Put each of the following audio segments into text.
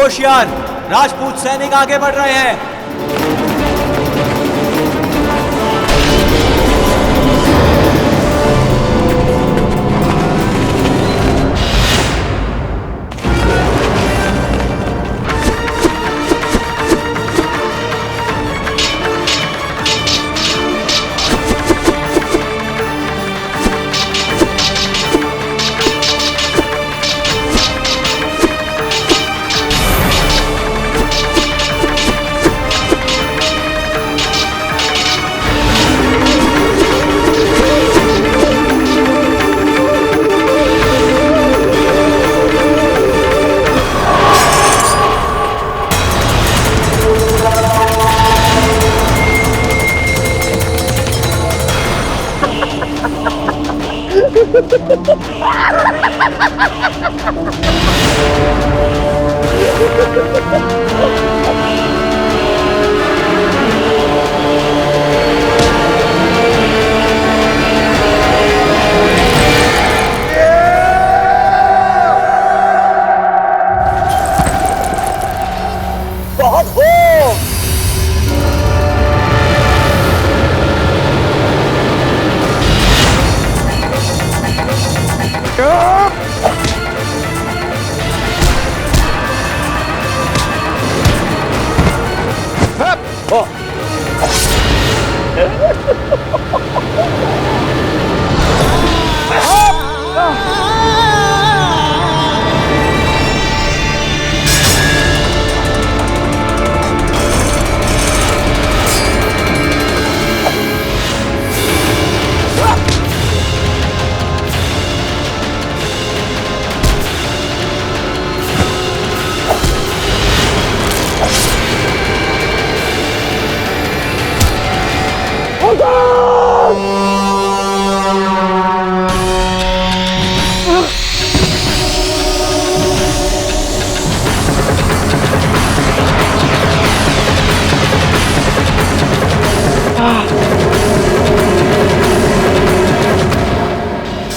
होशियार, राजपूत सैनिक आगे बढ़ रहे हैं।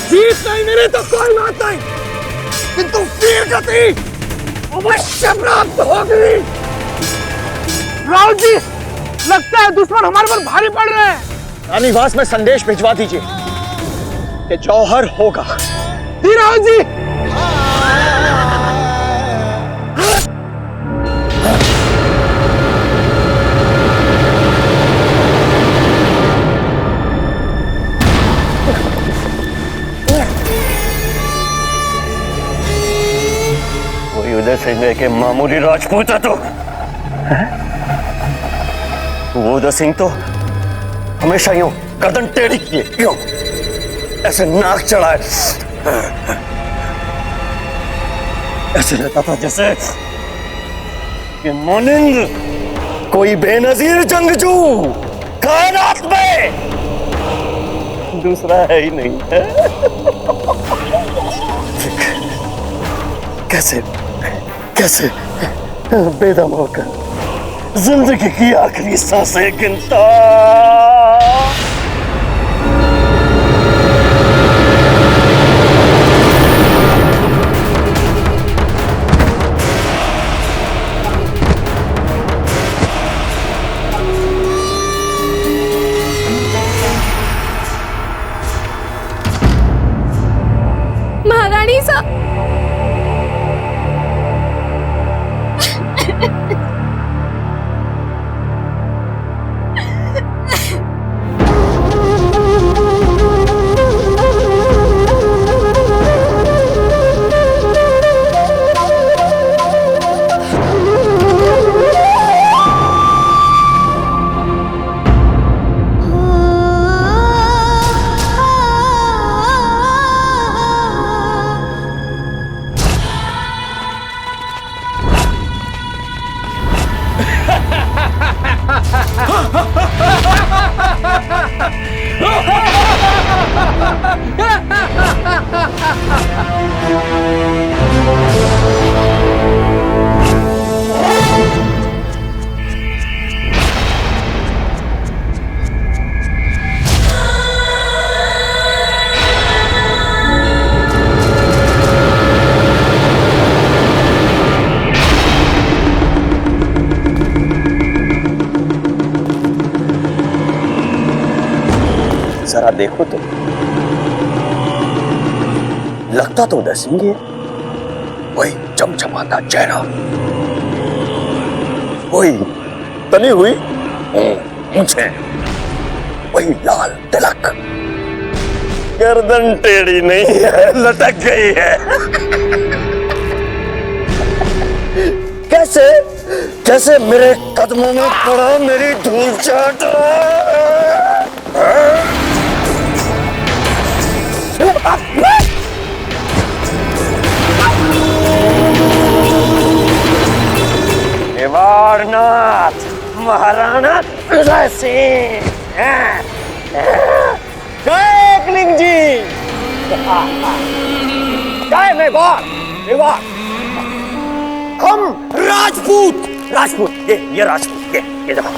जीत नहीं मिली तो कोई बात नहीं, किंतु वीर गति अवश्य प्राप्त होगी। राव जी, लगता है दुश्मन हमारे पर भारी पड़ रहे हैं। रानीवास में संदेश भिजवा दीजिए कि जौहर होगा। जी राव जी। उदय सिंह के मामूली राजपूत है तो वो उदय सिंह तो हमेशा यूं गर्दन टेढ़ी किए, यूं ऐसे नाक चढ़ाए, ऐसे रहता था जैसे कि मानिंद कोई बेनजीर जंगजू कायनात में दूसरा है ही नहीं है। कैसे कैसे बेदम होकर जिंदगी की आखिरी सांसें गिनता। महारानी साहब, देखो तो लगता तो उदय सिंह है, वही चमचमाता चेहरा, वही तनी हुई मुझे, वही लाल तिलक, गर्दन टेढ़ी नहीं है, लटक गई है। कैसे कैसे मेरे कदमों में पड़ा, मेरी धूल चाट मेवाड़नाथ महाराणा उदय सिंह। जय एकलिंग जी, जय मेवाड़ मेवाड़। हम राजपूत राजपूत, ये राजपूत, ये देखो।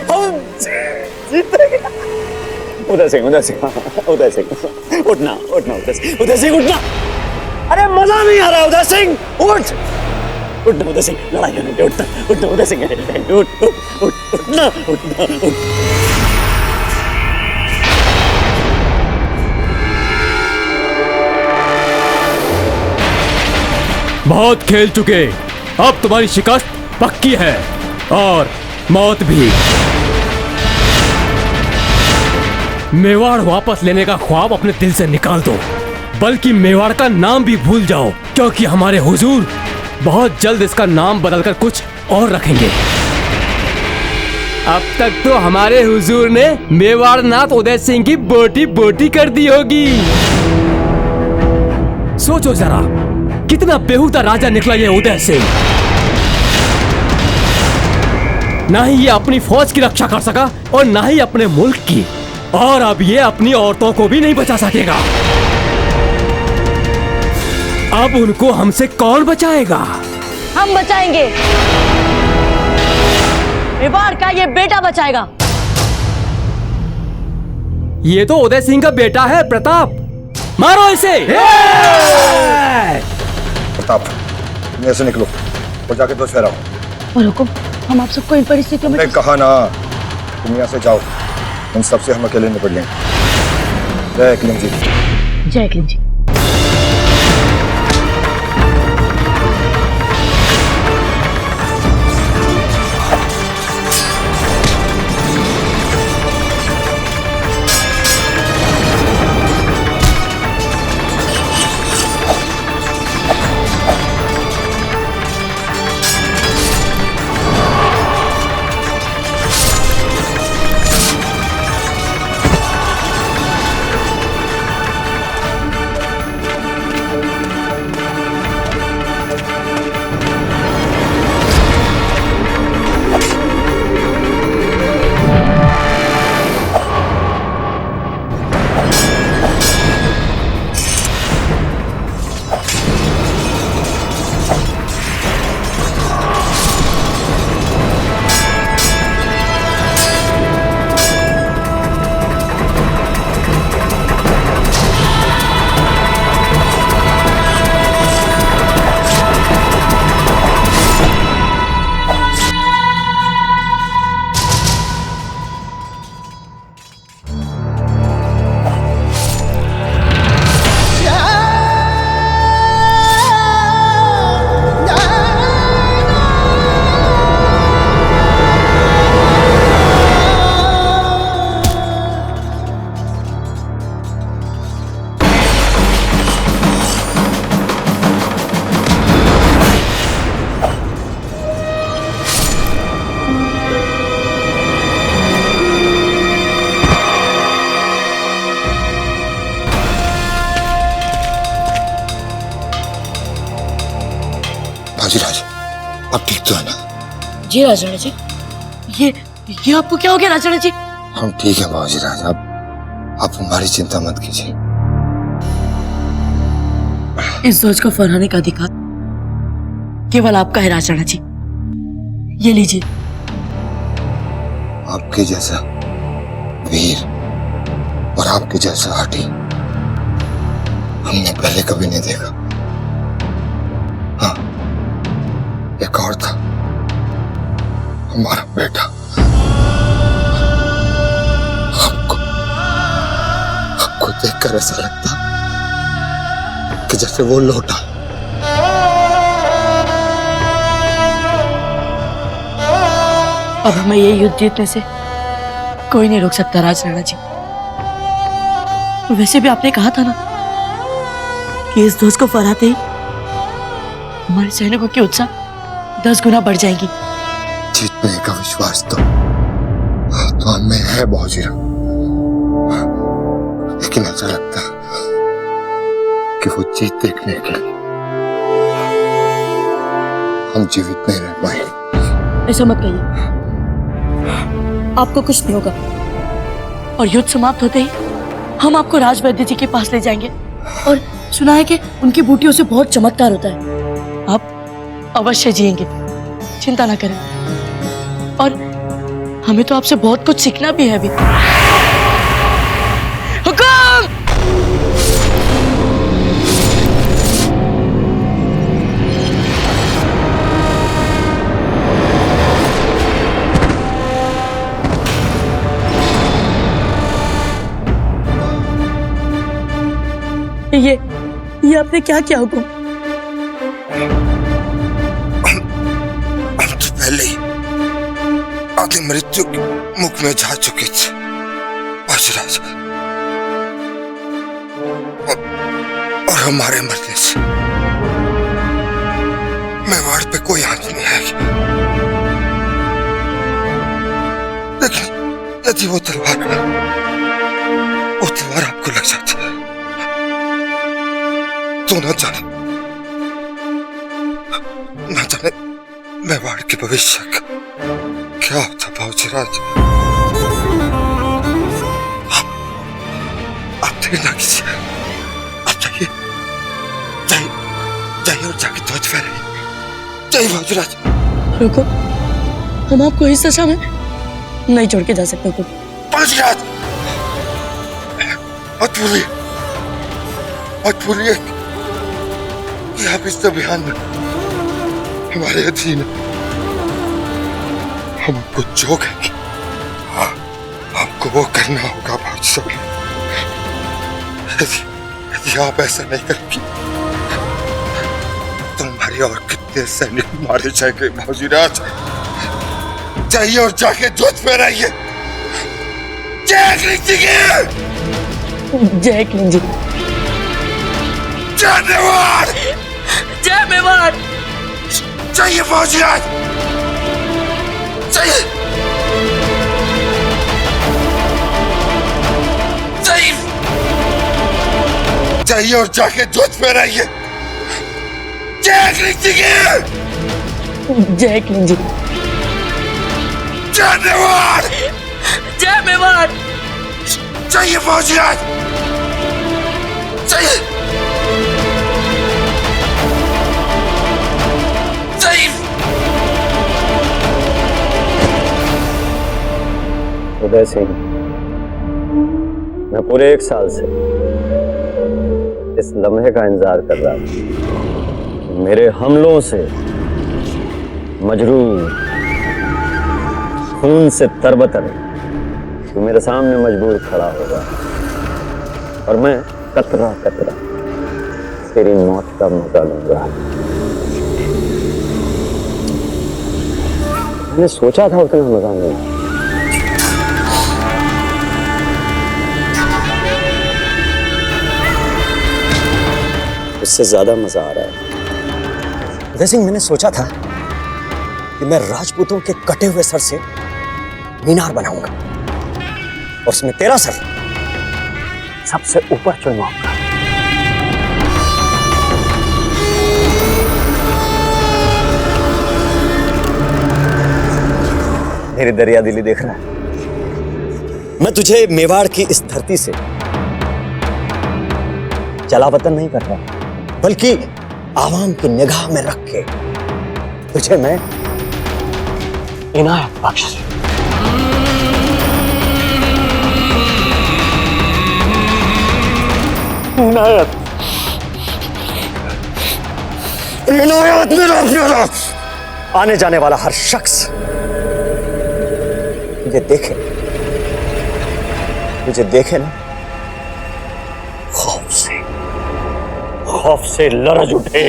हम जीतेंगे। उदय सिंह उदय सिंह उदय सिंह उठना उठना, उदय सिंह उठना। अरे मजा नहीं आ रहा उदय सिंह, उठ उठना उदय सिंह, लड़ाई करने के उठना उठना उदय सिंह, उठ उठ उठ उठना उठना उठ। बहुत खेल चुके, अब तुम्हारी शिकस्त पक्की है और मौत भी। मेवाड़ वापस लेने का ख्वाब अपने दिल से निकाल दो, बल्कि मेवाड़ का नाम भी भूल जाओ, क्योंकि हमारे हुजूर बहुत जल्द इसका नाम बदलकर कुछ और रखेंगे। अब तक तो हमारे हुजूर ने मेवाड़नाथ उदय सिंह की बोटी बोटी कर दी होगी। सोचो जरा, कितना बेहुदा राजा निकला ये उदय सिंह। ना ही ये अपनी फौज की रक्षा कर सका और ना ही अपने मुल्क की, और अब ये अपनी औरतों को भी नहीं बचा सकेगा। अब उनको हमसे कौन बचाएगा? हम बचाएंगे, मेवाड़ का ये बेटा बचाएगा। ये तो उदय सिंह का बेटा है प्रताप, मारो इसे। प्रताप, तुम ऐसे निकलो और जाके तो फहराओ। और हुकुम, हम आप सबको इन परिस्थितियों में मैंने कहा ना, तुम यहाँ से जाओ, इन सबसे हम अकेले निपट लेंगे। जय एकलिंग जी। जय एकलिंग जी। बाजीराज, अब ठीक तो है ना? जी राजन जी, ये आपको क्या हो गया राजन जी? हम ठीक है बाजीराज, आप हमारी चिंता मत कीजिए। इस सोच को फहराने का अधिकार केवल आपका है राजन जी, ये लीजिए। आपके जैसा वीर और आपके जैसा हाथी हमने पहले कभी नहीं देखा। हाँ, एक और था, हमारा बेटा। देखकर ऐसा लगता कि जैसे वो लौटा। अब हमें ये युद्ध जीतने से कोई नहीं रोक सकता राज राणा जी। वैसे भी आपने कहा था ना कि इस ध्वज को फहराते ही हमारे सैनिकों की उत्साह 10 गुना बढ़ जाएगी। जीतने का विश्वास तो हमें है बाबूजीराव, लेकिन ऐसा लगता है कि वो जीत देखने के लिए हम जीवित नहीं रह पाएंगे। ऐसा मत कहिए, आपको कुछ नहीं होगा और युद्ध समाप्त होते ही हम आपको राजवैद्य जी के पास ले जाएंगे और सुना है कि उनकी बूटियों से बहुत चमत्कार होता है। आप अवश्य जिएंगे, चिंता ना करें। और हमें तो आपसे बहुत कुछ सीखना भी है अभी। हुकुम! ये आपने क्या किया हुकुम? हम तो पहले ही आधी मृत्यु के मुख में जा चुके थे महाराज, और हमारे मरने से मेवाड़ पे कोई आंच नहीं आएगी। लेकिन यदि वो तलवार आपको लग जाती है तो न जाने मेवाड़ के भविष्य का क्या होता बाबूजीराज। आप देर ना कीजिए, आप जाइए और जाके ध्वज फहराइए। जय बाबूजीराज। रुको, हम आपको इस दशा में नहीं छोड़ के जा सकते। बाबूजीराज मत भूलिए कि आप इस अभियान में हमारे अधीन हैं। हम आपको जो कहेंगे आपको वो करना होगा बादशाह। यदि आप ऐसा नहीं करेंगे तो हमारे और कितने सैनिक मारे जाएंगे बाबूजीराज। जाइए और जाके ध्वज फहराइए। जय अग्नि जी। जय मेवाड़। जय मेवाड़। जाइए बाबूजीराज, जाइए जाइए और जाके ध्वज फहराइए। जय अग्नि जी। जय अग्नि जी। जय मेवाड़। जय मेवाड़। जाइए बाबूजीराज, जाइए उदय सिंह, मैं पूरे 1 साल से इस लम्हे का इंतजार कर रहा था। मेरे हमलों से मजरूर, खून से तरबतर तो मेरे सामने मजबूर खड़ा होगा और मैं कतरा कतरा तेरी मौत का मौका लूंगा। मैंने सोचा था उतना मजा नहीं, उससे ज्यादा मजा आ रहा है। उदय सिंह, मैंने सोचा था कि मैं राजपूतों के कटे हुए सर से मीनार बनाऊंगा और उसमें तेरा सर सबसे ऊपर चुनवाऊंगा। मेरी दरिया दिली देख रहा है। मैं तुझे मेवाड़ की इस धरती से जलावतन नहीं कर रहा, बल्कि आवाम की निगाह में रख के तुझे मैं इनायत बख्श। इनायत, इनायत मेरा प्यारा। आने जाने वाला हर शख्स तुझे देखे ना खौफ से लरज उठे।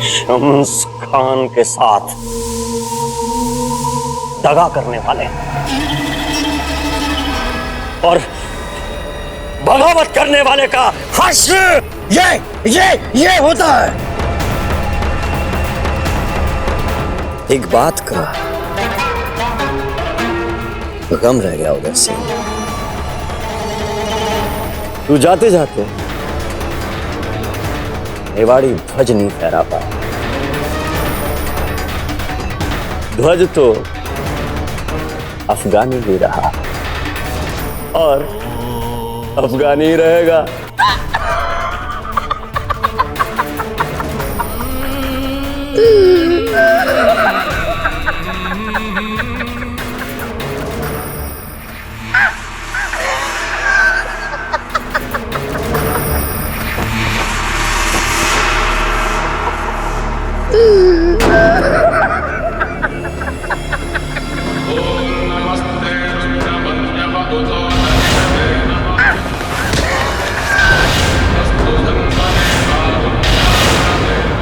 शम्स खान के साथ दगा करने वाले और बगावत करने वाले का हश्र ये होता है। एक बात का गम रह गया उधर से। तू जाते जाते मेवाड़ी ध्वज नहीं फहरा पाया। ध्वज तो अफगानी ही रहा और अफगानी रहेगा।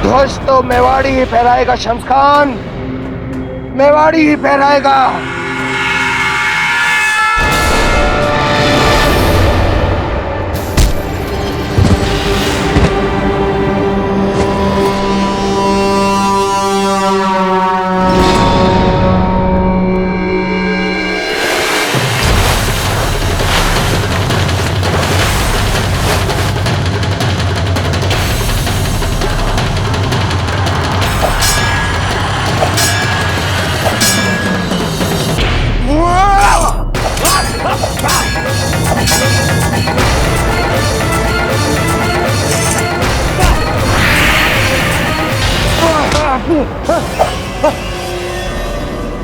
ध्वज तो मेवाड़ी ही फहराएगा शम्स खान, मेवाड़ी ही फहराएगा।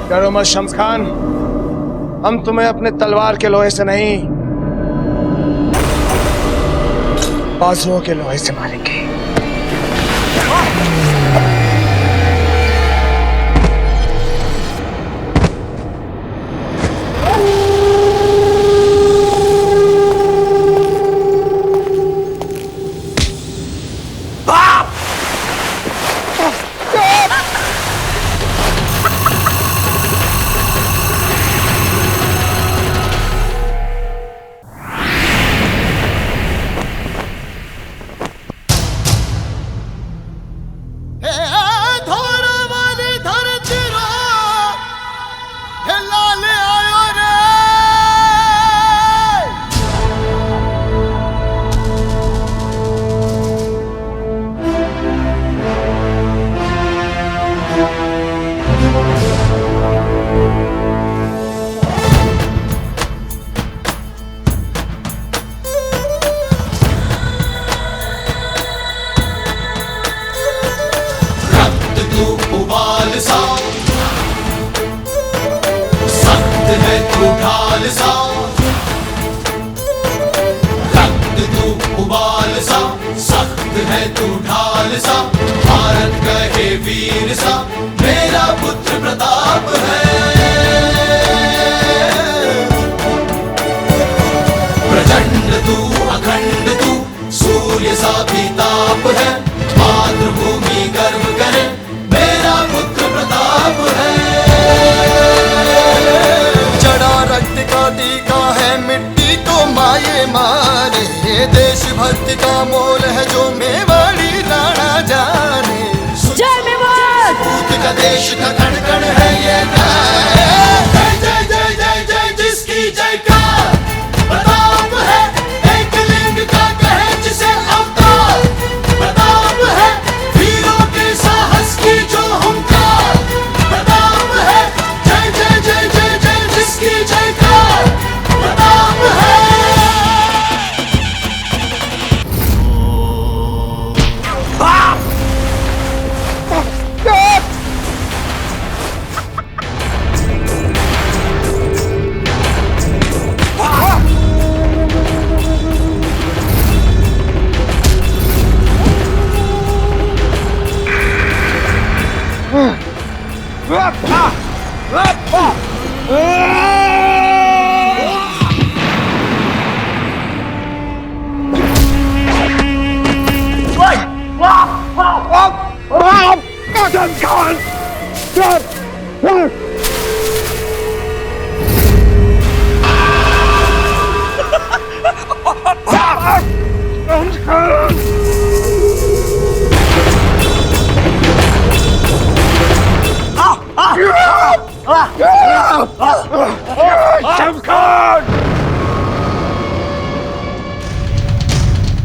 डरो मत शम्स खान, हम तुम्हें अपने तलवार के लोहे से नहीं बाजुओं के लोहे से मारेंगे। भक्ति का मोल है जो मेवाड़ी राणा जाने। जय मेवाड़! पूत का देश का कण कण है ये जय जय जय जय जय जिसकी जय का प्रताप है, एक लिंग का कहे जिसे अवतार प्रताप है, वीरों के साहस की जो हुंकार प्रताप है। जय जय जय जय जय जिसकी जय का प्रताप है।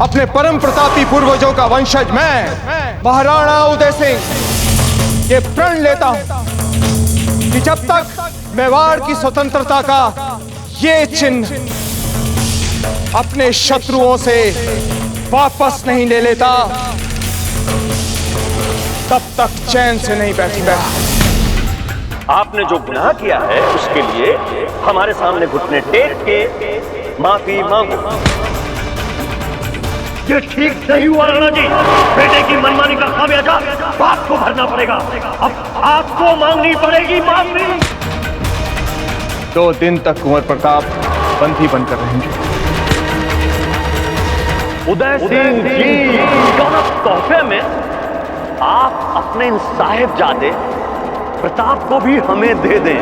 अपने परम प्रतापी पूर्वजों का वंशज मैं महाराणा उदय सिंह ये प्रण लेता हूं कि जब तक मेवाड़ की स्वतंत्रता का ये चिन्ह अपने शत्रुओं से वापस नहीं ले लेता, तब तक चैन से नहीं बैठूंगा। आपने जो गुनाह किया है उसके लिए हमारे सामने घुटने टेक के माफी मांगो। ये ठीक नहीं हुआ राणा जी, बेटे की मनमानी का खामियाजा बाप को भरना पड़ेगा। अब आपको मांगनी पड़ेगी माफी। 2 दिन तक कुंवर प्रताप बंदी बनकर रहेंगे। उदय सिंह जी, तोहफे में आप अपने इन साहिबजादे प्रताप को भी हमें दे दें।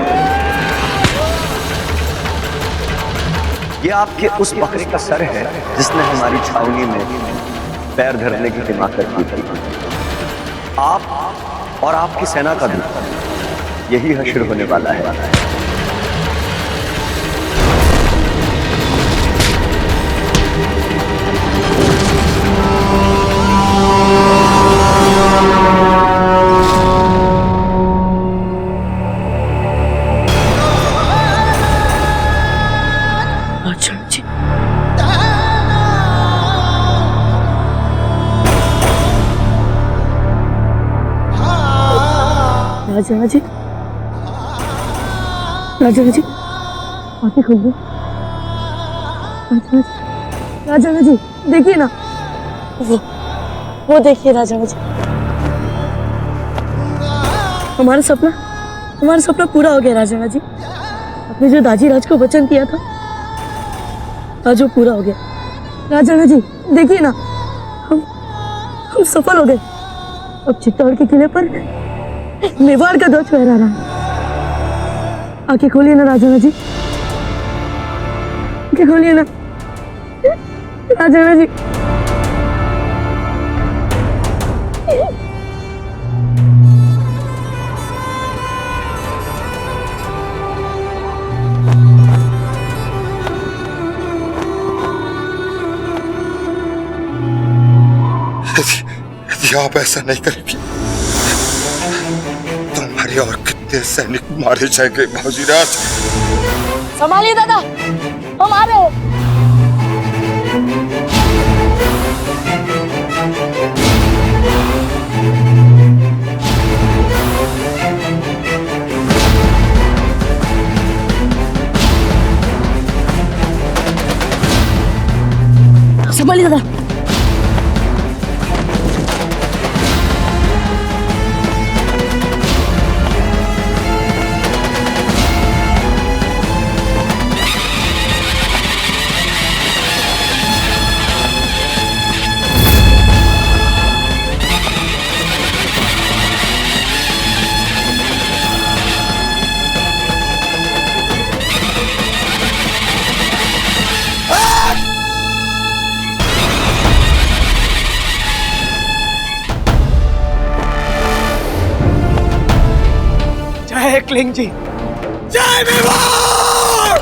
ये आपके उस बकरे का सर है जिसने हमारी छावनी में पैर धरने की हिमाकत की थी। आप और आपकी सेना का भी यही हश्र होने वाला है। राजा जी, राजा जी, आंखें खोल दो। राजा जी, देखिए ना, वो देखिए राजा जी, हमारा सपना पूरा हो गया राजा जी। आपने जो दाजी राज को वचन किया था आज वो पूरा हो गया। राजा जी देखिए ना, हम सफल हो गए। अब चित्तौड़ के किले पर मेवाड़ का ध्वज फहरा रहा है। आंखें खोलिए ना राजा जी, आंखें खोलिए ना राजा जी। यदि आप ऐसा नहीं करेंगे तो हमारे और कितने सैनिक मारे जाएंगे बाजीराज। संभालिए दादा, हम आ रहे हैं। संभालिए दादा। जय क्लिंग जी, जय मेवाड़।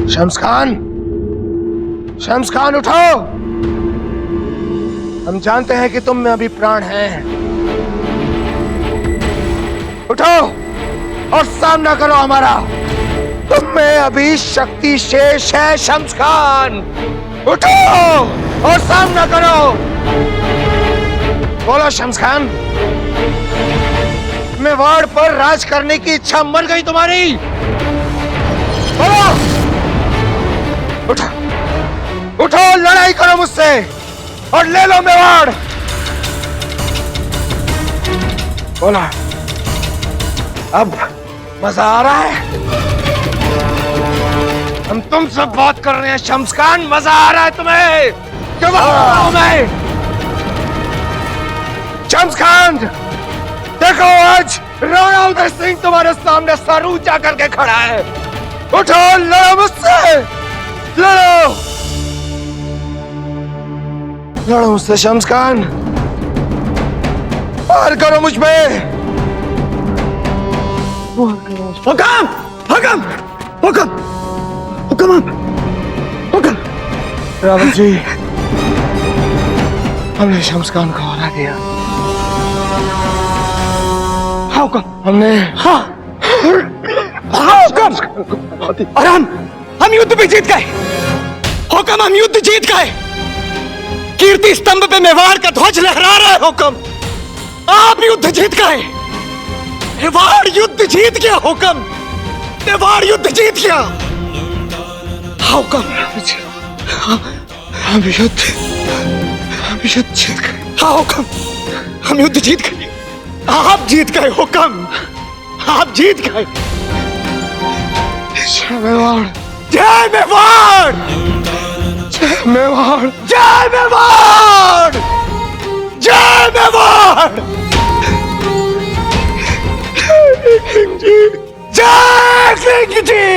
शम्स खान उठो। हम जानते हैं कि तुम में अभी प्राण है। उठो और सामना करो हमारा। तुम में अभी शक्ति शेष है शम्स खान। उठो और सामना करो। बोलो शम्स खान, मेवाड़ पर राज करने की इच्छा मर गई तुम्हारी? बोलो। उठो, उठो, लड़ाई करो मुझसे और ले लो मेवाड़। बोला, अब मजा आ रहा है? हम तुमसे बात कर रहे हैं शम्स खान, मजा आ रहा है तुम्हें? क्यों मैं शम्स खान, देखो आज राणा उदय सिंह तुम्हारे सामने सर ऊंचा करके खड़ा है। उठो, लड़ो मुझसे, लड़ो, लड़ो मुझसे शम्स खान, वार करो मुझ पे। हुक्म, हुक्म, हुक्म, हुक्म, हुक्म। रावत जी, हमने शम्स खान को हरा दिया। हुक्म, हमने हुक्म, और हम युद्ध भी जीत गए। हुक्म, हम युद्ध जीत गए। कीर्ति स्तंभ पे मेवाड़ का ध्वज लहरा रहा है। हुक्म, आप युद्ध जीत गए। मेवाड़ युद्ध जीत गया। हुक्म, मेवाड़ युद्ध जीत गया। हुक्म, हम युद्ध जीत गए। हुक्म, हम युद्ध जीत गए। आप जीत गए। हुक्म, आप जीत गए। जय मेवाड़, जय मेवाड़, जय मेवाड़, जय मेवाड़, जय मेवाड़, सिंह जी, जय सिंह जी।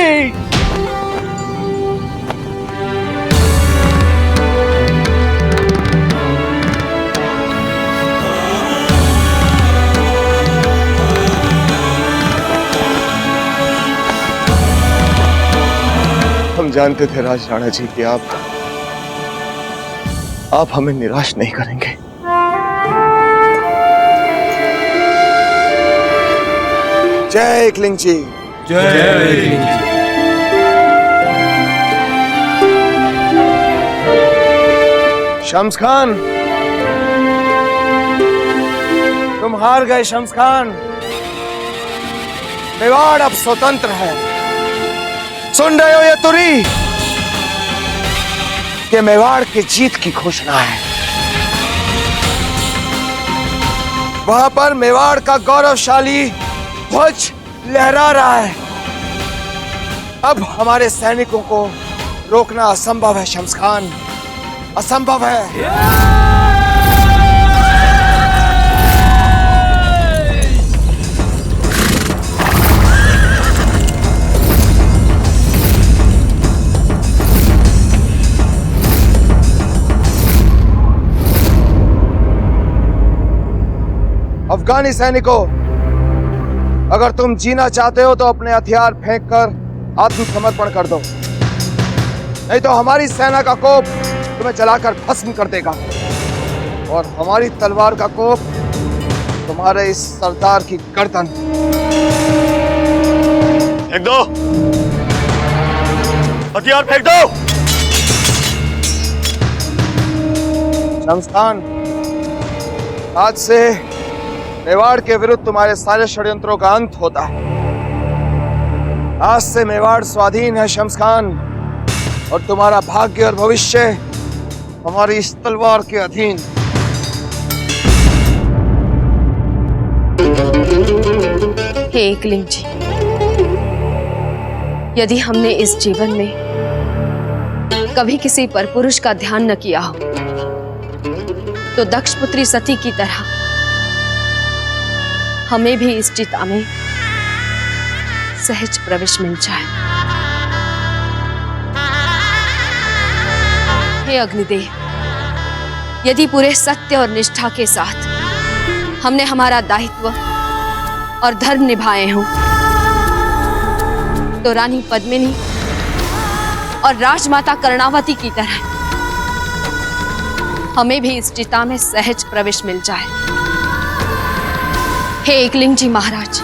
हम जानते थे राज राणा जी कि आप हमें निराश नहीं करेंगे। जय एकलिंग जी, जय एकलिंग जी। शम्स खान, तुम हार गए। शम्स खान, मेवाड़ अब स्वतंत्र है। सुन रहे हो ये तुरी? कि मेवाड़ की जीत की घोषणा है। वहां पर मेवाड़ का गौरवशाली ध्वज लहरा रहा है। अब हमारे सैनिकों को रोकना असंभव है शम्स खान, असंभव है। अफगानी सैनिकों, अगर तुम जीना चाहते हो तो अपने हथियार फेंककर आत्मसमर्पण कर दो, नहीं तो हमारी सेना का कोप तुम्हें जलाकर भस्म कर देगा और हमारी तलवार का कोप तुम्हारे इस सरदार की गर्दन। फेंक दो, हथियार फेंक दो। शम्स खान, आज से मेवाड़ के विरुद्ध तुम्हारे सारे षड्यंत्रों का अंत होता है। आज से मेवाड़ स्वाधीन है शम्स खान, और तुम्हारा भाग्य और भविष्य हमारी इस तलवार के अधीन। हे एकलिंग जी, यदि हमने इस जीवन में कभी किसी परपुरुष का ध्यान न किया हो, तो दक्ष पुत्री सती की तरह हमें भी इस चिता में सहज प्रवेश मिल जाए। हे अग्निदेव, यदि पूरे सत्य और निष्ठा के साथ हमने हमारा दायित्व और धर्म निभाए हों, तो रानी पद्मिनी और राजमाता कर्णावती की तरह हमें भी इस चिता में सहज प्रवेश मिल जाए। हे एकलिंग जी महाराज,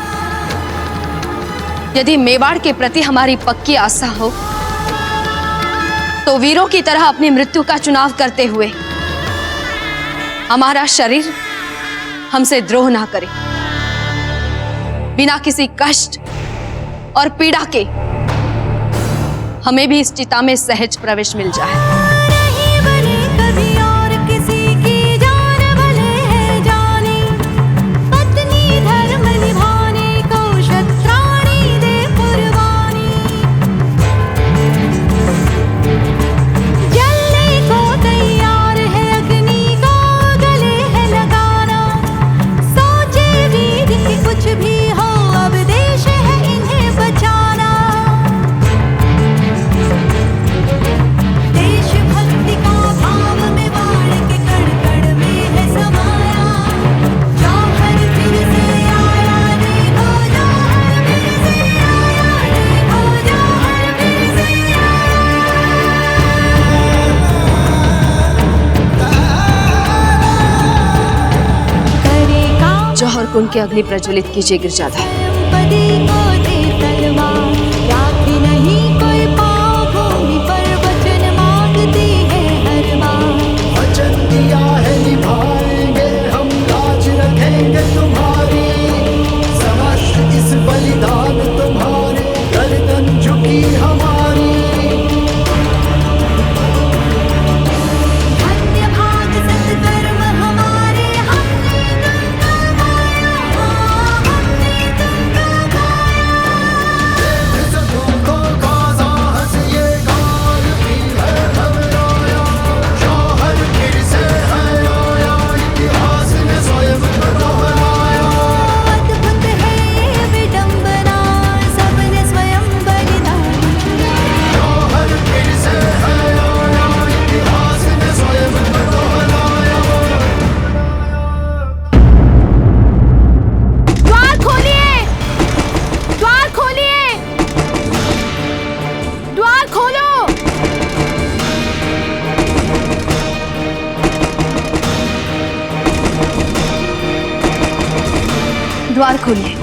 यदि मेवाड़ के प्रति हमारी पक्की आस्था हो, तो वीरों की तरह अपनी मृत्यु का चुनाव करते हुए हमारा शरीर हमसे द्रोह ना करे। बिना किसी कष्ट और पीड़ा के हमें भी इस चिता में सहज प्रवेश मिल जाए। कुछ भी कुंड की अग्नि प्रज्वलित कीजिए गिरजाधा। वचन दिया है निभाएंगे हम, लाज रखेंगे तुम्हारी, समस्त इस बलिदान तुम्हारे, गर्दन झुकी हमारी। धन्य भाग सत्कर्म हमारे, हमने तुमको गाया, हमने तुमको गाया। तुमको गाजा हंस ये गाल भी है घबराया, शौहर फिर से है आया, इतिहास ने स्वयं को दोहराया। अद्भुत है ये विडंबना, सबने स्वयं बलिदान किया, शौहर फिर से है आया, इतिहास ने स्वयं को दोहराया। द्वार खोलिए, द्वार खोलिए, द्वार खोलो। द्वार खोलिए।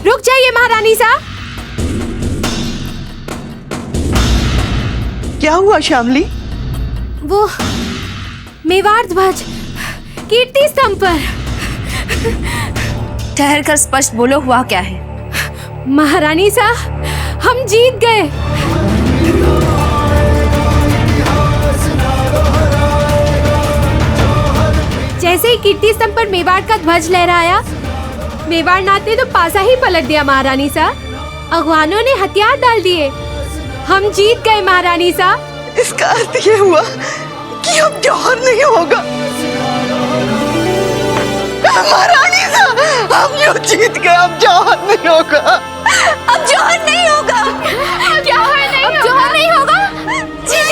रुक जाइए महारानी साहब। क्या हुआ श्यामली? वो मेवाड़ ध्वज कीर्ति स्तंभ पर। ठहर कर स्पष्ट बोलो, हुआ क्या है? महारानी साहब, हम जीत गए। जैसे ही कीर्ति स्तंभ पर मेवाड़ का ध्वज लहराया, मेवाड़ नाथ ने तो पासा ही पलट दिया महारानी साहब। अगवानों ने हथियार डाल दिए। हम जीत गए महारानी साहब। इसका अर्थ ये हुआ कि अब जौहर नहीं होगा। महारानी साहब, हम युद्ध जीत गए, अब जौहर नहीं होगा। अब जौहर नहीं होगा। जौहर नहीं होगा। जौहर नहीं होगा। जौहर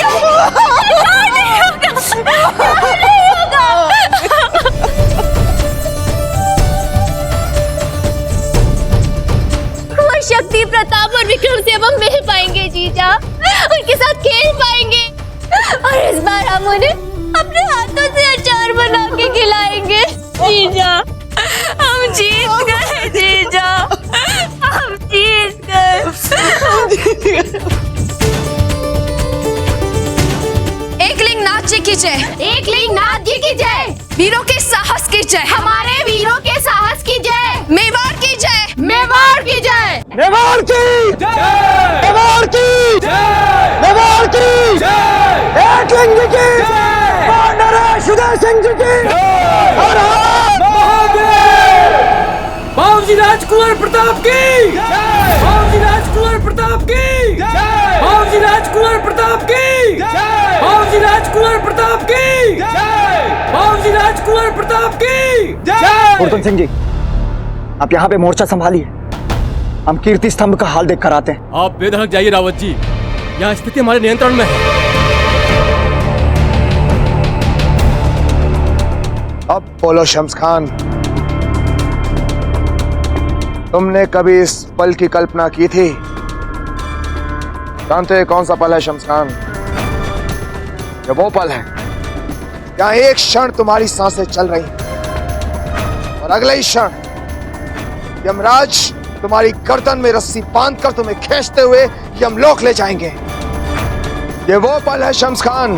नहीं होगा। जौहर नहीं होगा। वो शक्ति, प्रताप और विक्रम से अब हम मिल पाएंगे जीजा, उनके साथ खेल पाएंगे, और इस बार हम उन्हें अपने हाथों से अचार बना के खिलाएंगे। जीजा, हम जीत गए जीजा, हम जीत गए। एकलिंग नाथ जी की जय। एकलिंग नाथ जी की जय। वीरों के साहस की जय। हमारे वीरों के साहस की जय। मेवाड़ की जय। मेवाड़ की जय। मेवाड़ की जय, मेवाड़ की जय, मेवाड़ की जय, एकलिंग जी की जय, नरेश उदय सिंह जी की जय, हर हर महादेव। बाबूजी राजकुमार प्रताप की जय, बाबूजी राजकुमार प्रताप की जय, बाबूजी राजकुमार प्रताप की जय, बाबूजी राजकुमार प्रताप की जय, बाबूजी राजकुमार प्रताप की जय। गुरदन सिंह जी, आप यहाँ पे मोर्चा संभालिए, हम कीर्ति स्तंभ का हाल देख कर आते हैं। आप बेधड़क जाइए रावत जी, यहाँ स्थिति हमारे नियंत्रण में है। अब बोलो शम्स खान, तुमने कभी इस पल की कल्पना की थी? जानते हो कौन सा पल है शम्स खान? ये वो पल है जहाँ एक क्षण तुम्हारी सांसें चल रही हैं और अगले ही क्षण यमराज तुम्हारी गर्दन में रस्सी बांधकर तुम्हें खींचते हुए यमलोक ले जाएंगे। ये वो पल है शम्स खान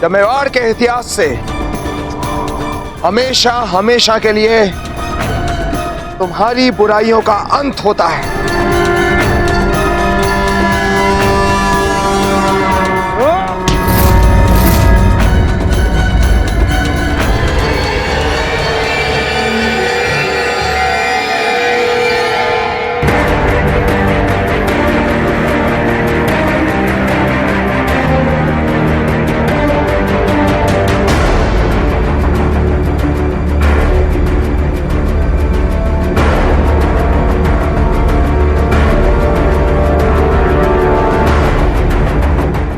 जब मेवाड़ के इतिहास से हमेशा हमेशा के लिए तुम्हारी बुराइयों का अंत होता है।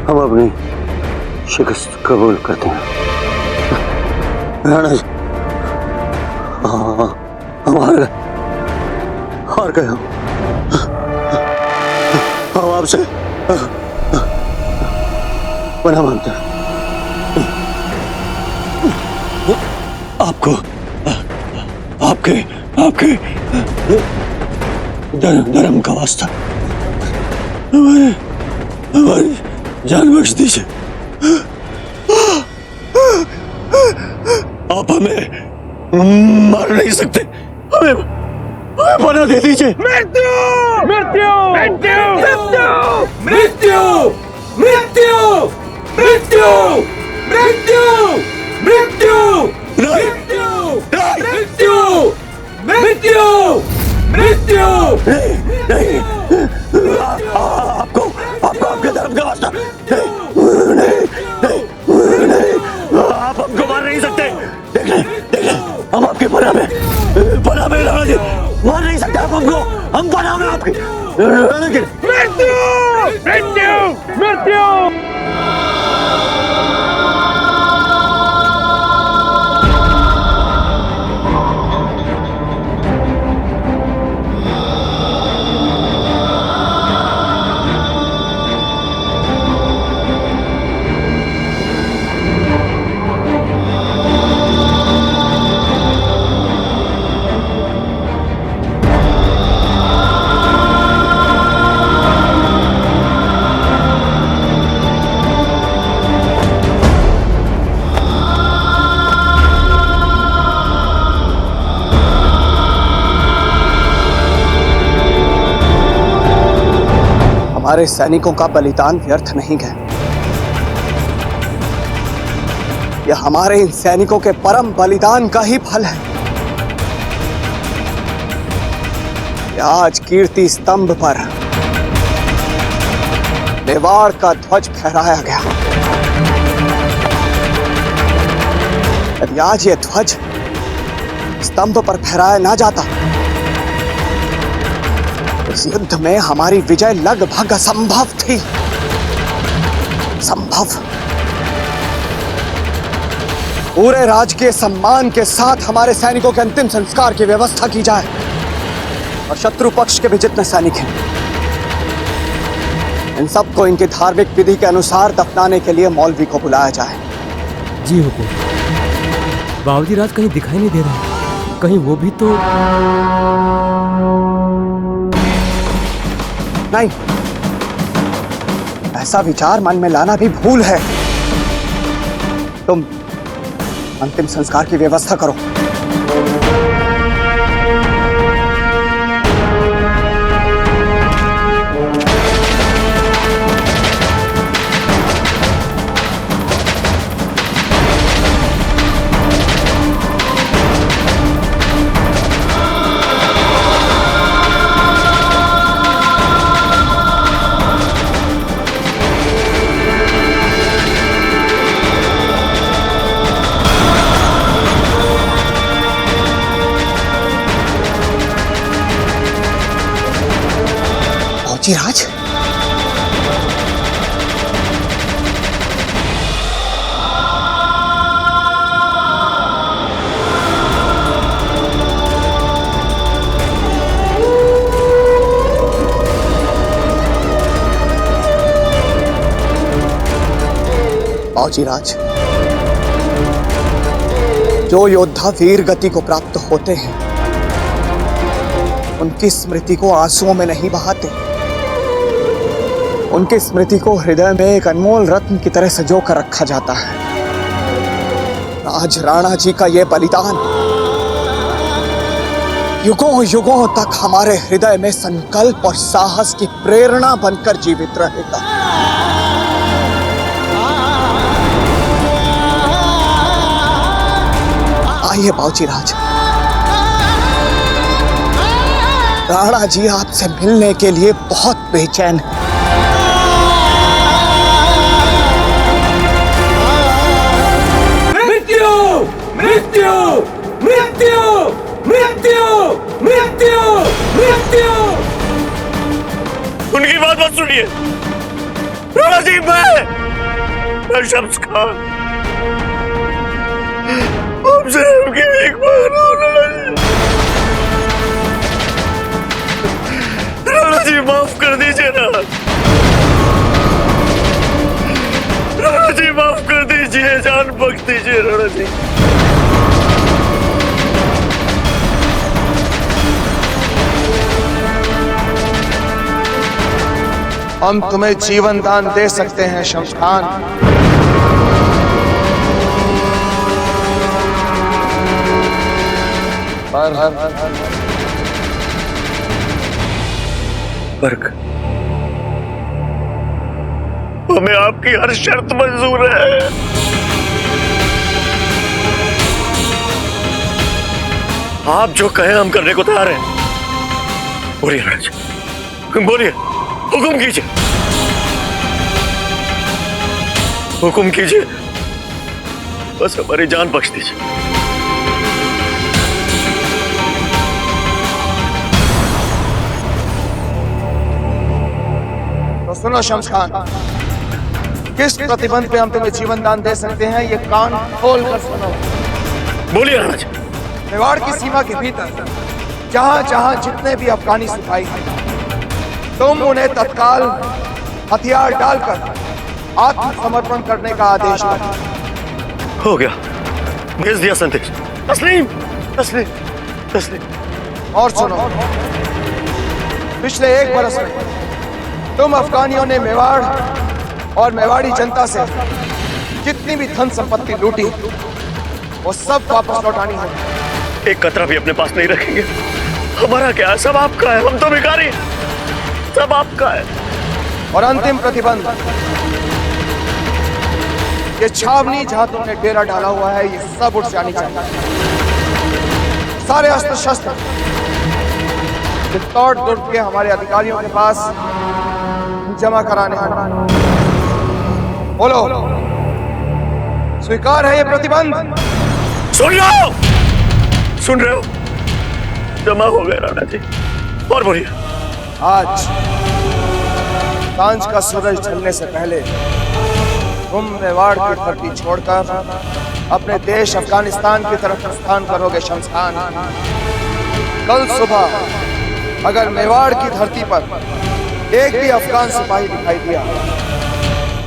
हम अपनी शिकस्त कबूल करते हैं। महाराज, हमारे हार गए हम आपसे बना मानते हैं। आपको आपके आपके धर्म का वास्ता हमारे हमारी जान बख्श दीजिए। आप हमें मार नहीं सकते, हमें बना दे दीजिए। मृत्यु मृत्यु मृत्यु मृत्यु मृत्यु मृत्यु मृत्यु मृत्यु मृत्यु मृत्यु मृत्यु मृत्यु नहीं, आपको आपको आपके धर्म का वास्ता नहीं, आप हमको मार नहीं सकते। देख ले, हम आपके पना में राणा जी मार नहीं सकते आप हमको, हम पना में आपके। लेकिन मृत्यु मृत्यु मृत्यु हमारे सैनिकों का बलिदान व्यर्थ नहीं गया। यह हमारे इन सैनिकों के परम बलिदान का ही फल है। यह आज कीर्ति स्तंभ पर मेवाड़ का ध्वज फहराया गया। यदि आज यह ध्वज स्तंभ पर फहराया ना जाता, इस युद्ध में हमारी विजय लगभग असंभव थी। संभव। पूरे राजकीय सम्मान के साथ हमारे सैनिकों के अंतिम संस्कार की व्यवस्था की जाए और शत्रु पक्ष के भी जितने सैनिक हैं, इन सबको इनकी धार्मिक विधि के अनुसार दफनाने के लिए मौलवी को बुलाया जाए। जी हुकुम। बाबूजी राज कहीं दिखाई नहीं दे रहा, कहीं वो भी तो नहीं, ऐसा विचार मन में लाना भी भूल है। तुम अंतिम संस्कार की व्यवस्था करो। राज, फौजी राज, जो योद्धा वीर गति को प्राप्त होते हैं, उनकी स्मृति को आंसुओं में नहीं बहाते, उनकी स्मृति को हृदय में एक अनमोल रत्न की तरह सजो कर रखा जाता है। आज राणा जी का यह बलिदान युगों युगों तक हमारे हृदय में संकल्प और साहस की प्रेरणा बनकर जीवित रहेगा। आइए बाबूजी राज, राणा जी आपसे मिलने के लिए बहुत बेचैन है। मृत्यु मृत्यु मृत्यु मृत्यु मृत्यु। उनकी बात मत सुनिए राणा जी। मैं शम्स खान आपसे उनकी एक बार राणा जी माफ कर दीजिए ना। राणा जी माफ कर दीजिए, जान बख्श दीजिए राणा जी। हम तुम्हें जीवन दान दे सकते हैं शम्स खान। फर्क हमें आपकी हर शर्त मंजूर है। आप जो कहें हम करने को तैयार हैं। बोलिए राज, बोलिए, हुक्म कीजिए, हुक्म कीजिए, बस हमारी जान बख्श दीजिए। तो सुनो शम्स खान, किस प्रतिबंध पे हम तुम्हें जीवन दान दे सकते हैं ये कान खोल कर सुनो। बोलिए राज। मेवाड़ की सीमा के भीतर जहां जहां जितने भी अफगानी सिपाही हैं, तुम उन्हें तत्काल हथियार डालकर आत्मसमर्पण करने का आदेश दो। हो गया, भेज दिया संदेश। तस्लीम तस्लीम तस्लीम। और सुनो, पिछले 1 बरस में तुम अफगानियों ने मेवाड़ और मेवाड़ी जनता से जितनी भी धन संपत्ति लूटी वो सब वापस लौटानी है। एक कतरा भी अपने पास नहीं रखेंगे। हमारा क्या है, सब आपका है, हम तो भिखारी, सब आपका है। और अंतिम प्रतिबंध, ये छावनी जहां तुमने डेरा डाला हुआ है ये सब उठ जानी चाहिए। सारे अस्त्र शस्त्र चित्तौड़ दुर्ग के हमारे अधिकारियों के पास जमा कराने हैं। बोलो, स्वीकार है ये प्रतिबंध? सुन रहे हो? जमा हो गए राणा जी। और बोलिए। आज सांझ का सूरज ढलने से पहले तुम मेवाड़ की धरती छोड़कर अपने देश अफगानिस्तान की तरफ प्रस्थान करोगे शम्स खान। कल सुबह अगर मेवाड़ की धरती पर एक भी अफगान सिपाही दिखाई दिया,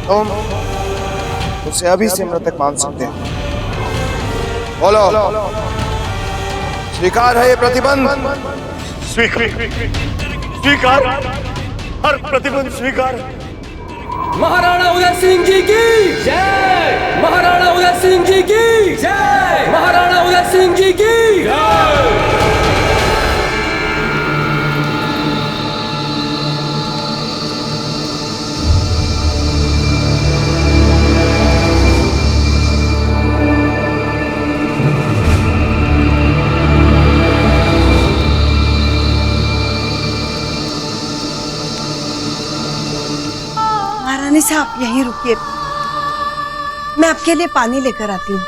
तुम उसे अभी से मृतक मान सकते हो। बोलो, स्वीकार है ये प्रतिबंध? स्वीकार, हर प्रतिबंध स्वीकार। महाराणा उदय सिंह जी की जय, महाराणा उदय सिंह जी की जय, महाराणा उदय सिंह जी की जय। महारानी साहब आप यहीं रुकिए, मैं आपके लिए पानी लेकर आती हूँ।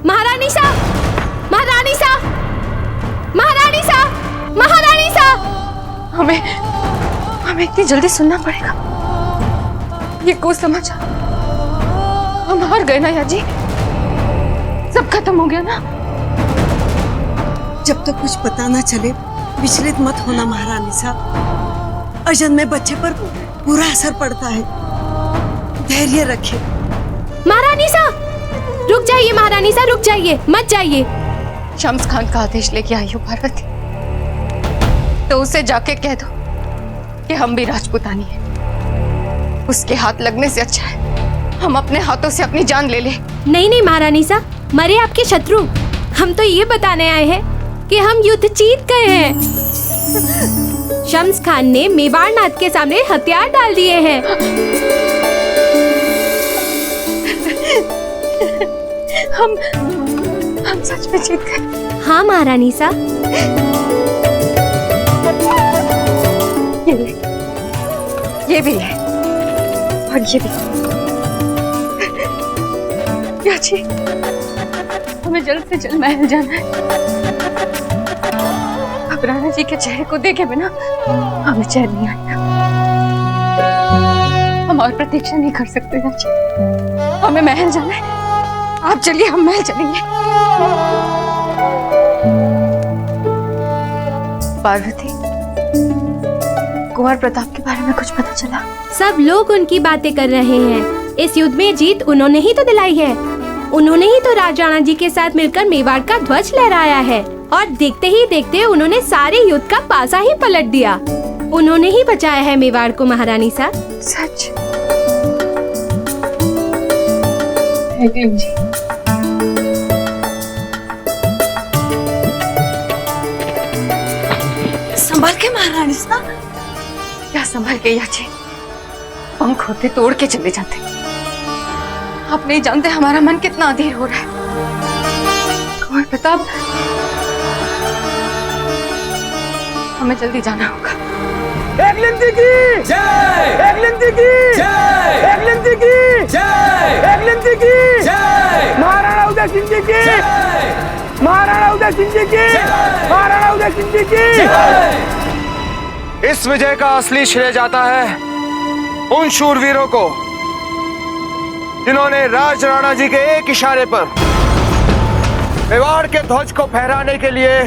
महारानी साहब, महारानी साहब, महारानी साहब, महारानी साहब। हमें इतनी जल्दी सुनना पड़ेगा। ये कुछ समाचार, हम हार गए ना याजी, सब खत्म हो गया ना। जब तक कुछ पता ना चले विचलित मत होना महारानी साहब, अजन में बच्चे पर बुरा असर पड़ता है, धैर्य रखिए। महारानी साहब रुक जाइए, महारानी साहब रुक जाइए, मत जाइए। शम्स खान का आदेश लेके आई हूँ पार्वती, तो उसे जाके कह दो कि हम भी राजपूतानी हैं। उसके हाथ लगने से अच्छा है हम अपने हाथों से अपनी जान ले ले। नहीं नहीं महारानी साहब, मरे आपके शत्रु, हम तो ये बताने आए हैं कि हम युद्ध जीत गए हैं। शम्स खान ने मेवाड़ नाथ के सामने हथियार डाल दिए हैं। हम सच में जीत गए। हाँ महारानी साहब। ये भी है और ये भी। याची, हमें जल्द से जल्द महल जाना है। अब राणा जी के चेहरे को देखे बिना हमें चैन नहीं आएगा। हम और प्रतीक्षा नहीं कर सकते याची, हमें महल जाना है। आप चलिए, हम महल चलेंगे। पार्वती, कुंवर प्रताप के बारे में कुछ पता चला? सब लोग उनकी बातें कर रहे हैं। इस युद्ध में जीत उन्होंने ही तो दिलाई है। उन्होंने ही तो राज राणा जी के साथ मिलकर मेवाड़ का ध्वज लहराया है और देखते ही देखते उन्होंने सारे युद्ध का पासा ही पलट दिया। उन्होंने ही बचाया है मेवाड़ को महारानी साहब। सच? संभाल के महारानी साहब। क्या संभल के याची? पंख होते तोड़ के चले जाते। आप नहीं जानते हमारा मन कितना अधीर हो रहा है। कुंवर प्रताप, हमें जल्दी जाना होगा। एकलिंदी की जय, एकलिंदी की जय, एकलिंदी की जय, एकलिंदी की जय, महाराणा उदय सिंह जी की जय, महाराणा उदय सिंह जी की महाराणा उदय सिंह जी की। इस विजय का असली श्रेय जाता है उन शूरवीरों को जिन्होंने राज राणा जी के एक इशारे पर मेवाड़ के ध्वज को फहराने के लिए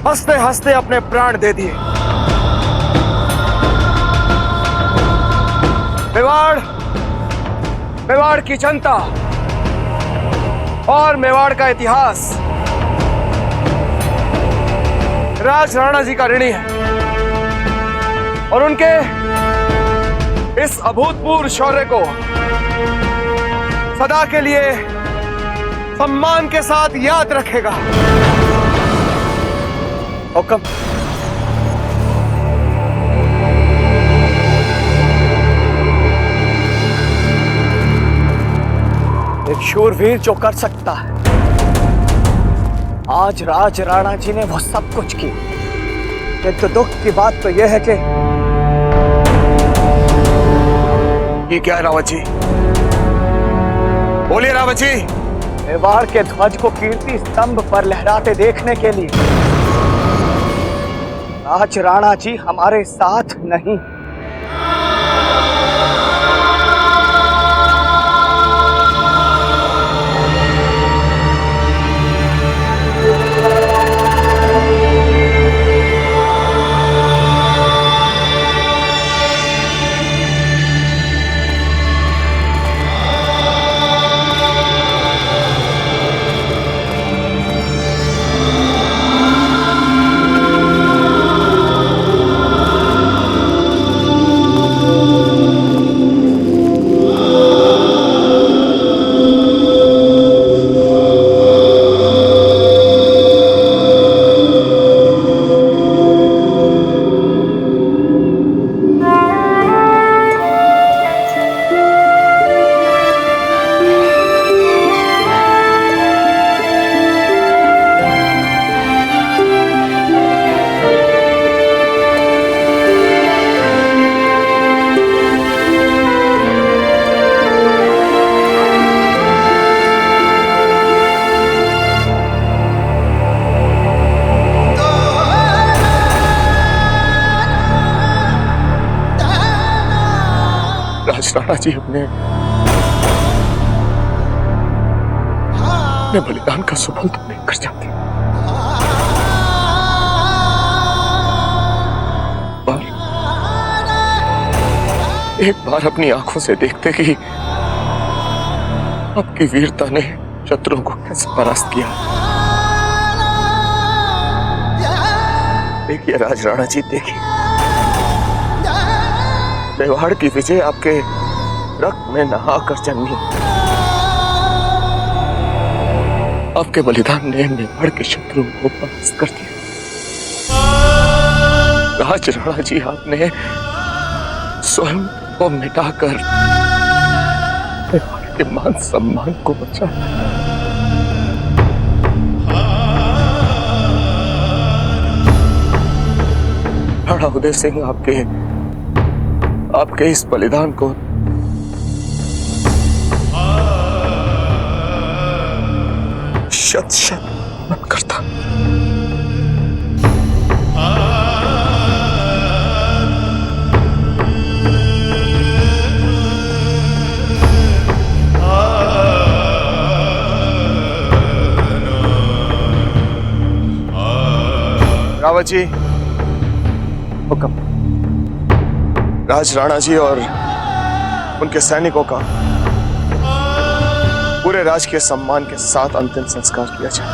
हंसते हंसते अपने प्राण दे दिए। मेवाड़ की जनता और मेवाड़ का इतिहास राज राणा जी का ऋणी है और उनके इस अभूतपूर्व शौर्य को सदा के लिए सम्मान के साथ याद रखेगा। हुक्म। एक शूरवीर जो कर सकता है, आज राज राणा जी ने वो सब कुछ की। किंतु दुख की बात तो यह है कि ये क्या है रावत जी? बोलिए रावत जी। मेवाड़ के ध्वज को कीर्ति स्तंभ पर लहराते देखने के लिए राज राणा जी हमारे साथ नहीं। राणा जी अपने बलिदान का सुफल तो नहीं कर जाते। एक बार अपनी आंखों से देखते कि आपकी वीरता ने शत्रुओं को कैसे परास्त किया। देखिए राज राणा जी, देखिए मेवाड़ की विजय आपके रक्त में नहाकर जन्मी। आपके बलिदान ने मेवाड़ के शत्रुओं को परास्त कर दिया। राज राणा जी, आपने स्वयं को मिटाकर मेवाड़ के मान सम्मान को बचाया। राणा उदय सिंह, आपके इस बलिदान को शत शत नमन करता। रावत जी, हुक्म। राज राणा जी और उनके सैनिकों का पूरे राजकीय सम्मान के साथ अंतिम संस्कार किया जाए।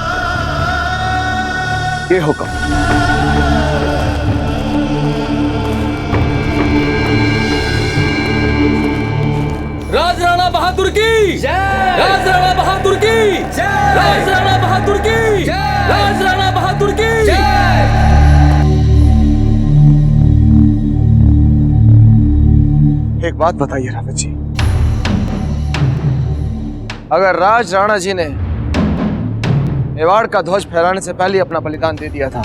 ये हुक्म। राज राणा बहादुर की जय। राज राणा बहादुर की जय। राज राणा बहादुर की जय। राज राणा बहादुर की जय। एक बात बताइए रावत जी, अगर राज राणा जी ने मेवाड़ का ध्वज फहराने से पहले अपना बलिदान दे दिया था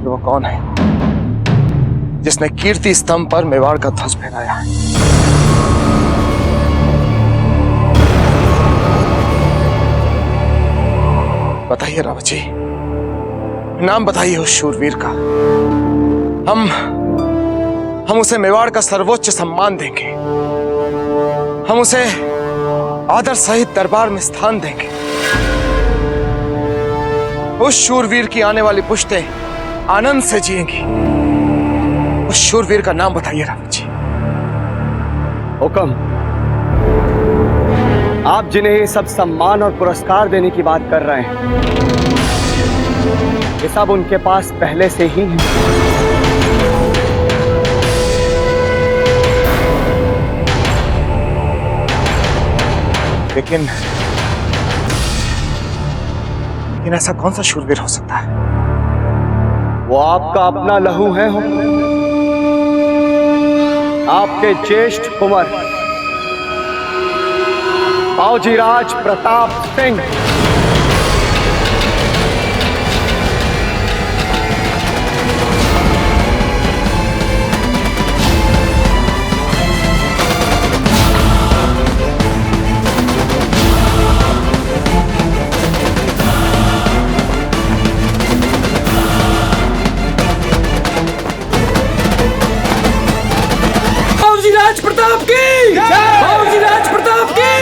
तो वो कौन है जिसने कीर्ति स्तंभ पर मेवाड़ का ध्वज फहराया है? बताइए रावत जी, नाम बताइए उस शूरवीर का। हम उसे मेवाड़ का सर्वोच्च सम्मान देंगे, हम उसे आदर सहित दरबार में स्थान देंगे। उस शूरवीर की आने वाली पुश्तें आनंद से जिएंगी। उस शूरवीर का नाम बताइए रावत जी। हुक्म। आप जिन्हें ये सब सम्मान और पुरस्कार देने की बात कर रहे हैं, ये सब उनके पास पहले से ही है। लेकिन ऐसा कौन सा शूरवीर हो सकता है? वो आपका अपना लहू है। आपके ज्येष्ठ कुंवर बावजीराज प्रताप सिंह। बावजीराज प्रताप की जय। बावजीराज प्रताप की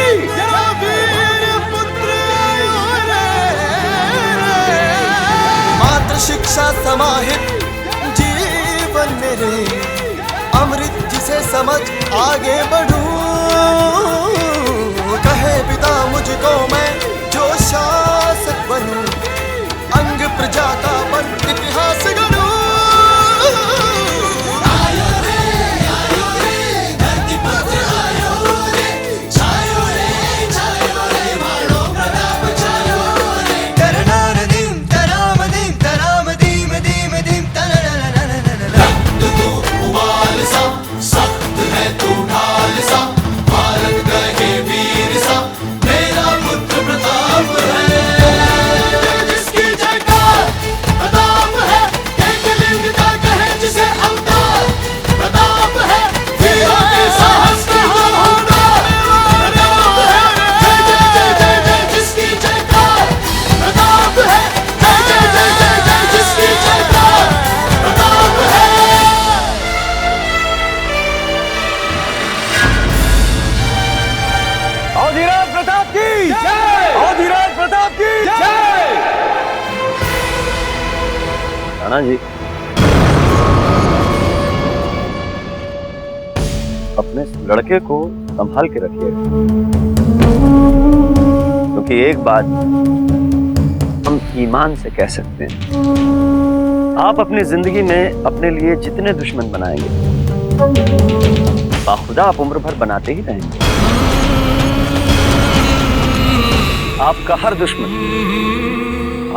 मात्र शिक्षा समाहित जीवन मेरे, अमृत जिसे समझ आगे बढ़ूं। कहे पिता मुझको मैं जो शासक बनूं, अंग प्रजा का बन इतिहास गढ़ूं। राणा जी, अपने लड़के को संभाल के रखिए, क्योंकि एक बात हम ईमान से कह सकते हैं, आप अपनी जिंदगी में अपने लिए जितने दुश्मन बनाएंगे, बाखुदा आप उम्र भर बनाते ही रहेंगे। आपका हर दुश्मन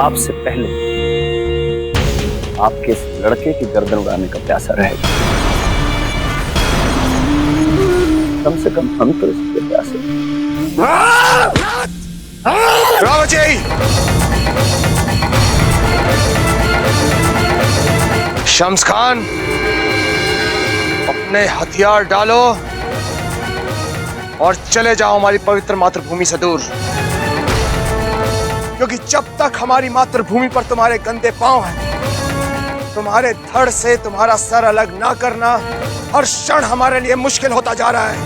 आपसे पहले आपके इस लड़के की गर्दन उड़ाने का प्यासा रहेगा। कम से कम हम तो इसके प्यासे। रावत जी, शम्स खान, अपने हथियार डालो और चले जाओ हमारी पवित्र मातृभूमि से दूर, क्योंकि जब तक हमारी मातृभूमि पर तुम्हारे गंदे पांव हैं, तुम्हारे धड़ से तुम्हारा सर अलग ना करना हर क्षण हमारे लिए मुश्किल होता जा रहा है।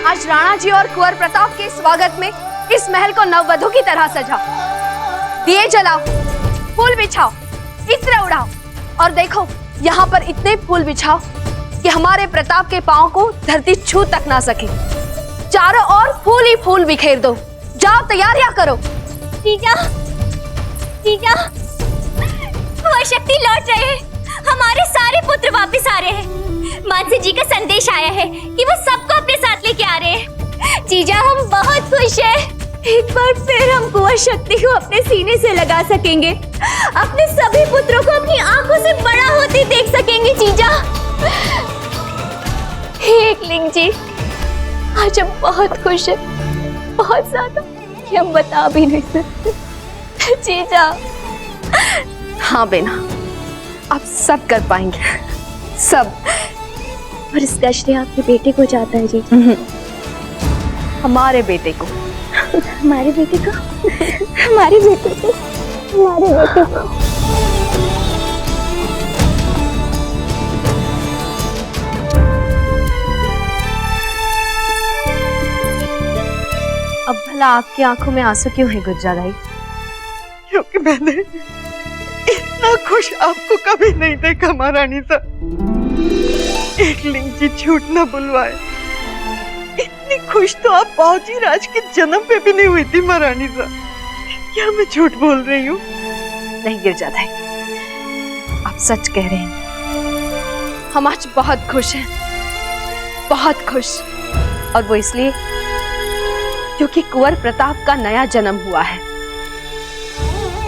आज राणा जी और कुंवर प्रताप के स्वागत में इस महल को नववधु की तरह सजा। दिए जलाओ, फूल बिछाओ, इत्र उड़ाओ और देखो यहाँ पर इतने फूल बिछाओ कि हमारे प्रताप के पांव को धरती छू तक ना सके। चारों ओर फूल ही फूल बिखेर दो। जाओ तैयारियां करो। जीजा, जीजा, वो शक्ति लौट रहे हैं। हमारे सारे पुत्र वापस आ रहे हैं। मानसी जी का संदेश आया है कि वो सबको अपने साथ लेके आ रहे हैं। जीजा, हम बहुत खुश हैं। एक बार फिर हम कुंवर शक्ति को अपने सीने से लगा सकेंगे। अपने सभी पुत्रों को अपनी आंखों से बड़ा होते देख सकेंगे। जीजा, एकलिंग जी, आज हम बहुत खुश हैं, बहुत ज्यादा, कि हम बता भी नहीं सकते। जीजा। हाँ बेना, आप सब कर पाएंगे, सब। और इसका श्रेय आपके बेटे को जाता है जीजा। हमारे बेटे को। हमारे बेटे को, हमारे बेटे को, हमारे बेटे को। अब भला आपकी आंखों में आंसू क्यों है गुज्जा राई? क्योंकि मैंने इतना खुश आपको कभी नहीं देखा महारानी साहब। एकलिंग जी झूठ न बुलवाए, इतनी खुश तो आप बाबूजी राज के जन्म पे भी नहीं हुई थी महारानी साहब। क्या मैं झूठ बोल रही हूँ? नहीं गिरजादाई, आप सच कह रहे हैं। हम आज बहुत खुश हैं, बहुत खुश। और वो इसलिए क्योंकि कुंवर प्रताप का नया जन्म हुआ है,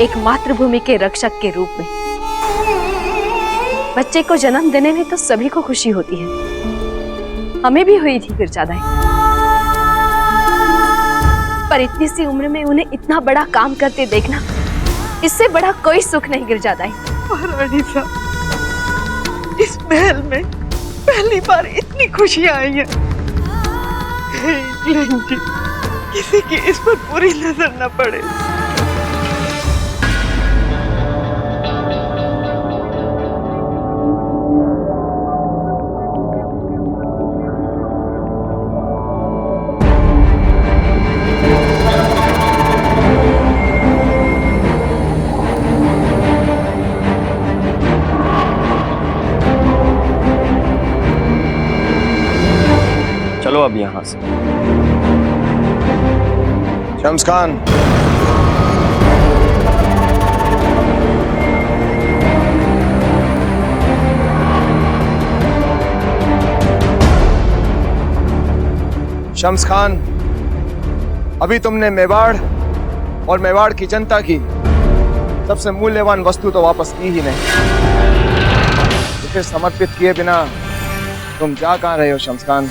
एक मातृभूमि के रक्षक के रूप में। बच्चे को जन्म देने में तो सभी को खुशी होती है, हमें भी हुई थी गिरजादाई। पर इतनी सी उम्र में उन्हें इतना बड़ा काम करते देखना, इससे बड़ा कोई सुख नहीं गिरजादाई। महारानी साहब, इस महल में पहली बार इतनी खुशियां आई हैं। एकलिंग जी, किसी की इस पर बुरी नजर न पड़े। चलो अब यहाँ से। शम्स खान, शम्स खान, अभी तुमने मेवाड़ और मेवाड़ की जनता की सबसे मूल्यवान वस्तु तो वापस की ही नहीं। इसे समर्पित किए बिना तुम जा कहां रहे हो शम्स खान?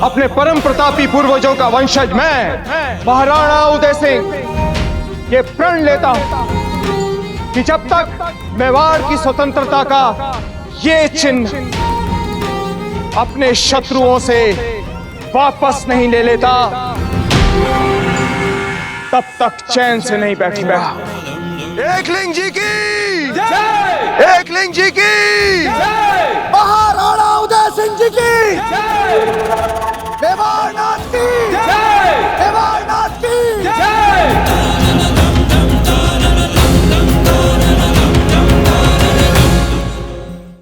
अपने परम प्रतापी पूर्वजों का वंशज मैं महाराणा उदय सिंह ये प्रण लेता हूं कि जब तक मेवाड़ की स्वतंत्रता का ये चिन्ह अपने शत्रुओं से वापस नहीं ले लेता, तब तक चैन से नहीं बैठूंगा। एकलिंग जी की जय! एकलिंग जी की